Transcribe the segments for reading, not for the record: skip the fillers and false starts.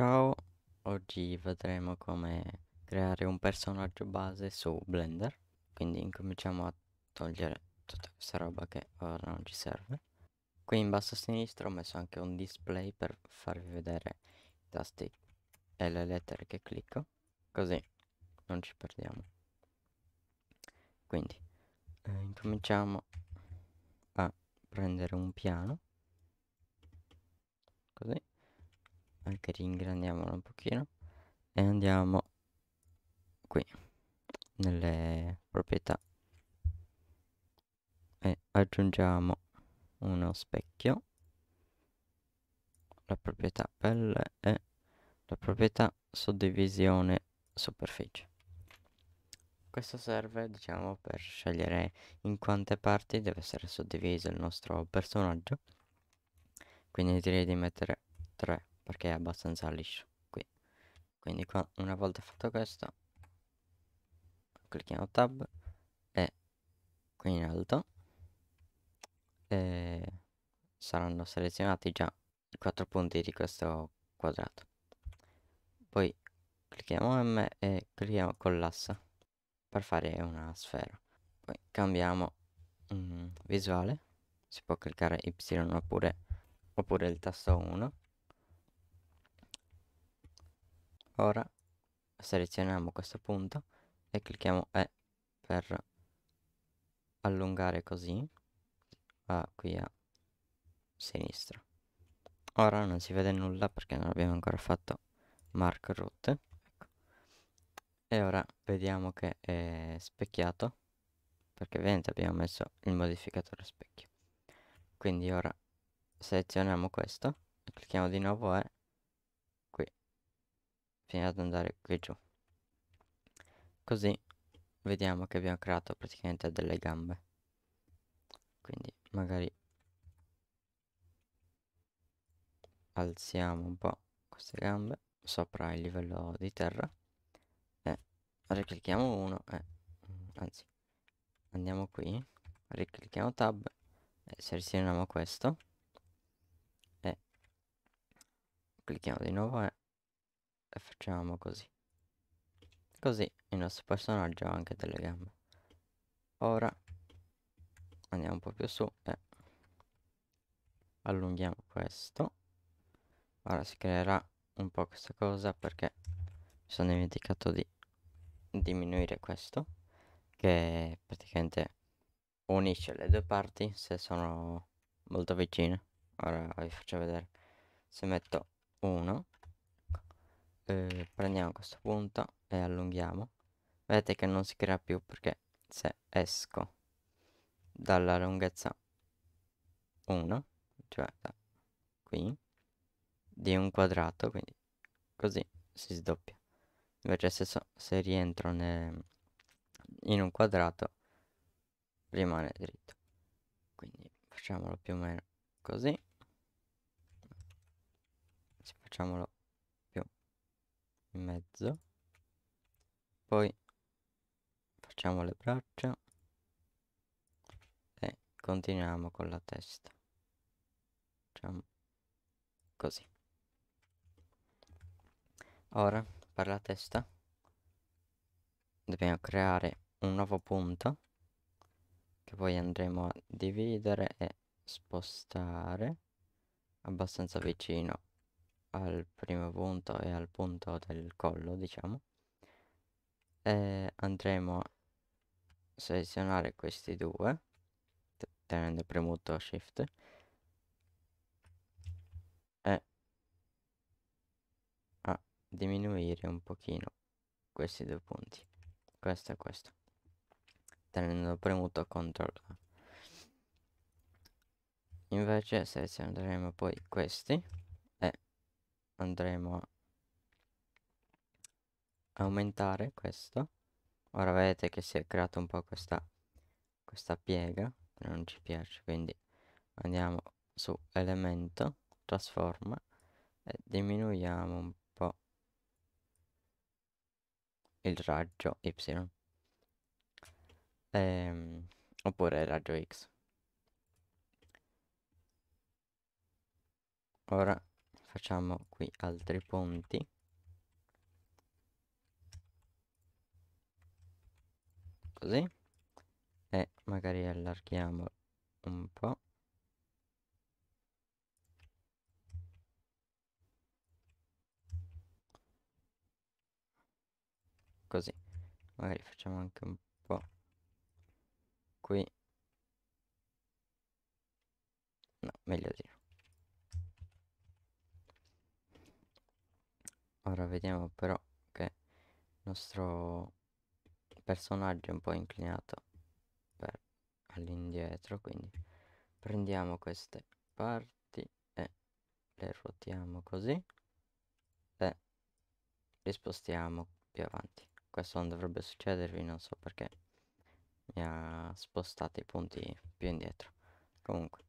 Ciao, oggi vedremo come creare un personaggio base su Blender, quindi incominciamo a togliere tutta questa roba che ora non ci serve. Qui in basso a sinistra ho messo anche un display per farvi vedere i tasti e le lettere che clicco, così non ci perdiamo. Quindi incominciamo a prendere un piano, così, anche ringrandiamolo un pochino e andiamo qui nelle proprietà e aggiungiamo uno specchio, la proprietà pelle e la proprietà suddivisione superficie. Questo serve, diciamo, per scegliere in quante parti deve essere suddiviso il nostro personaggio. Quindi direi di mettere 3 perché è abbastanza liscio qui. Quindi qua, una volta fatto questo, clicchiamo tab e qui in alto saranno selezionati già i 4 punti di questo quadrato. Poi clicchiamo M e clicchiamo con l'assa per fare una sfera. Poi cambiamo visuale, si può cliccare Y oppure il tasto 1. Ora selezioniamo questo punto e clicchiamo E per allungare così qui a sinistra. Ora non si vede nulla perché non abbiamo ancora fatto mark root. Ecco. E ora vediamo che è specchiato perché ovviamente abbiamo messo il modificatore specchio. Quindi ora selezioniamo questo e clicchiamo di nuovo E qui fino ad andare qui giù. Così vediamo che abbiamo creato praticamente delle gambe. Quindi magari alziamo un po' queste gambe sopra il livello di terra e riclicchiamo uno e anzi andiamo qui, riclicchiamo tab e selezioniamo questo e clicchiamo di nuovo e facciamo così. Così il nostro personaggio ha anche delle gambe. Ora andiamo un po' più su e allunghiamo questo. Ora si creerà un po' questa cosa perché mi sono dimenticato di diminuire questo, che praticamente unisce le due parti se sono molto vicine. Ora vi faccio vedere. Se metto 1, prendiamo questo punto e allunghiamo. Vedete che non si crea più perché se esco dalla lunghezza 1, cioè da qui, di un quadrato, quindi così si sdoppia. Invece se rientro in un quadrato rimane dritto. Quindi facciamolo più o meno così. Facciamolo più in mezzo. Poi facciamo le braccia e continuiamo con la testa. Facciamo così. Ora per la testa dobbiamo creare un nuovo punto che poi andremo a dividere e spostare abbastanza vicino al primo punto e al punto del collo, diciamo, e andremo a selezionare questi due tenendo premuto shift e a diminuire un pochino questi due punti, questo e questo, tenendo premuto CTRL A. Invece selezioneremo poi questi e andremo a aumentare questo. Ora vedete che si è creata un po' questa piega che non ci piace, quindi andiamo su elemento, trasforma e diminuiamo un po' il raggio Y oppure il raggio X. Ora facciamo qui altri punti, così, e magari allarghiamo un po', così, magari facciamo anche un po' qui, no, meglio di no. Ora vediamo però che il nostro personaggio è un po' inclinato all'indietro, quindi prendiamo queste parti e le ruotiamo così e li spostiamo più avanti. Questo non dovrebbe succedervi, non so perché mi ha spostato i punti più indietro. Comunque,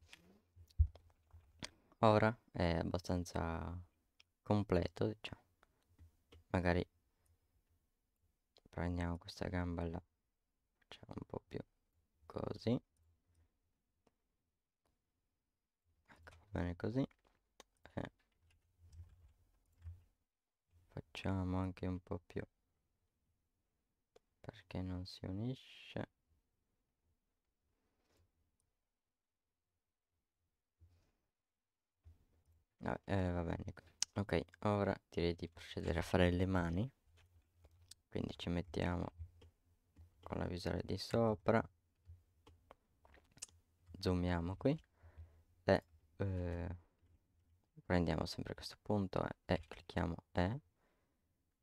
ora è abbastanza completo, diciamo. Magari prendiamo questa gamba là, facciamo un po' più così, ecco, va bene così, e facciamo anche un po' più perché non si unisce. Va bene. Ok, ora direi di procedere a fare le mani. Quindi ci mettiamo con la visuale di sopra, zoomiamo qui e prendiamo sempre questo punto e clicchiamo E,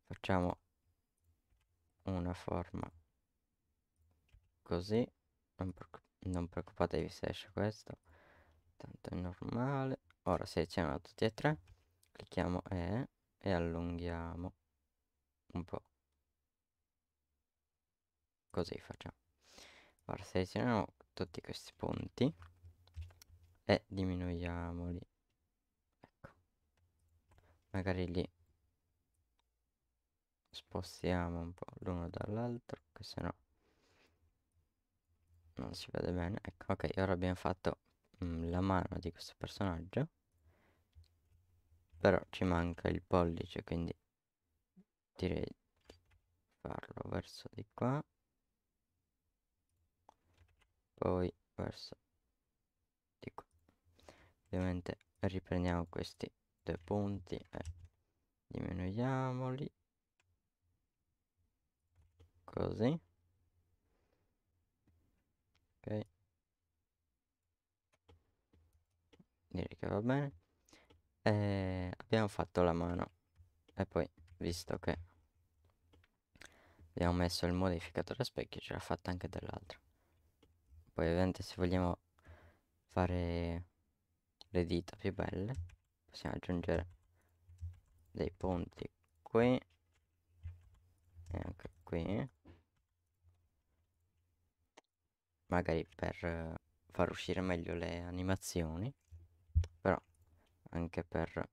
facciamo una forma così, non preoccupatevi se esce questo, tanto è normale. Ora selezioniamo tutti e tre, clicchiamo e allunghiamo un po', così facciamo. Ora selezioniamo tutti questi punti e diminuiamoli, ecco, magari li spostiamo un po' l'uno dall'altro, che se no non si vede bene. Ecco, ok, ora abbiamo fatto la mano di questo personaggio, però ci manca il pollice, quindi direi di farlo verso di qua, poi verso di qua. Ovviamente riprendiamo questi due punti e diminuiamoli, così, ok, direi che va bene. E abbiamo fatto la mano e poi, visto che abbiamo messo il modificatore a specchio, ce l'ha fatta anche dell'altro. Poi ovviamente se vogliamo fare le dita più belle possiamo aggiungere dei punti qui e anche qui, magari per far uscire meglio le animazioni, però anche per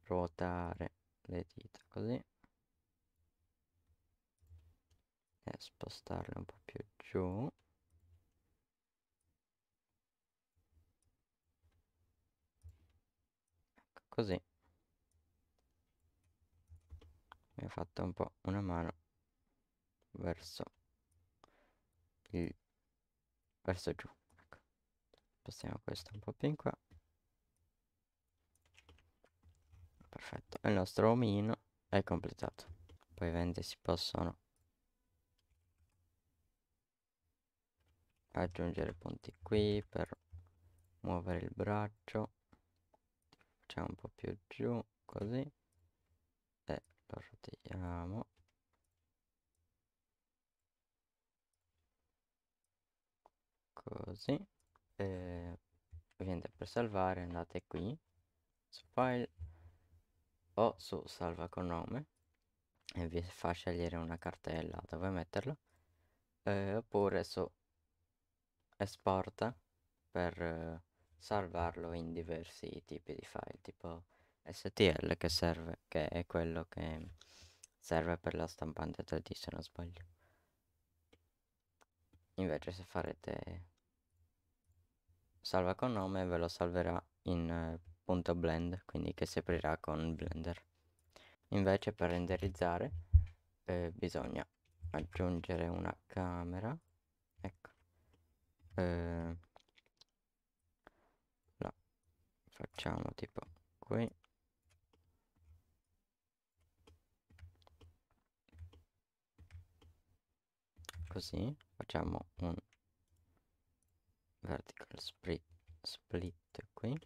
ruotare le dita così e spostarle un po' più giù, ecco così. Mi ha fatto un po' una mano verso il verso giù, ecco. Spostiamo questo un po' più in qua, perfetto, e il nostro omino è completato. Poi ovviamente si possono aggiungere punti qui per muovere il braccio, facciamo un po' più giù così e lo rotiamo così. E ovviamente per salvare andate qui su file o su salva con nome e vi fa scegliere una cartella dove metterlo, oppure su esporta per salvarlo in diversi tipi di file, tipo STL, che è quello che serve per la stampante 3D se non sbaglio. Invece se farete salva con nome ve lo salverà in appunto blend, quindi che si aprirà con Blender. Invece per renderizzare bisogna aggiungere una camera, ecco, la facciamo tipo qui, così, facciamo un vertical split qui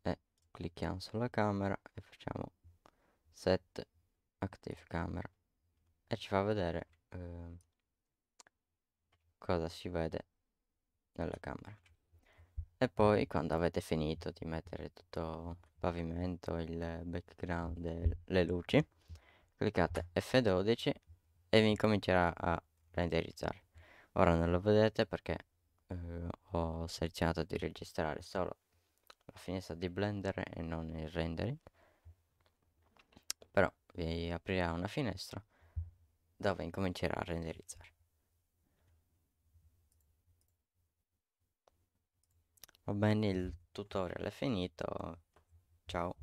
e clicchiamo sulla camera e facciamo set active camera e ci fa vedere cosa si vede nella camera. E poi quando avete finito di mettere tutto il pavimento, il background e le luci, cliccate F12 e vi incomincerà a renderizzare. Ora non lo vedete perché ho selezionato di registrare solo la finestra di Blender e non il rendering, però vi aprirà una finestra dove incomincerà a renderizzare. Va bene, il tutorial è finito, ciao.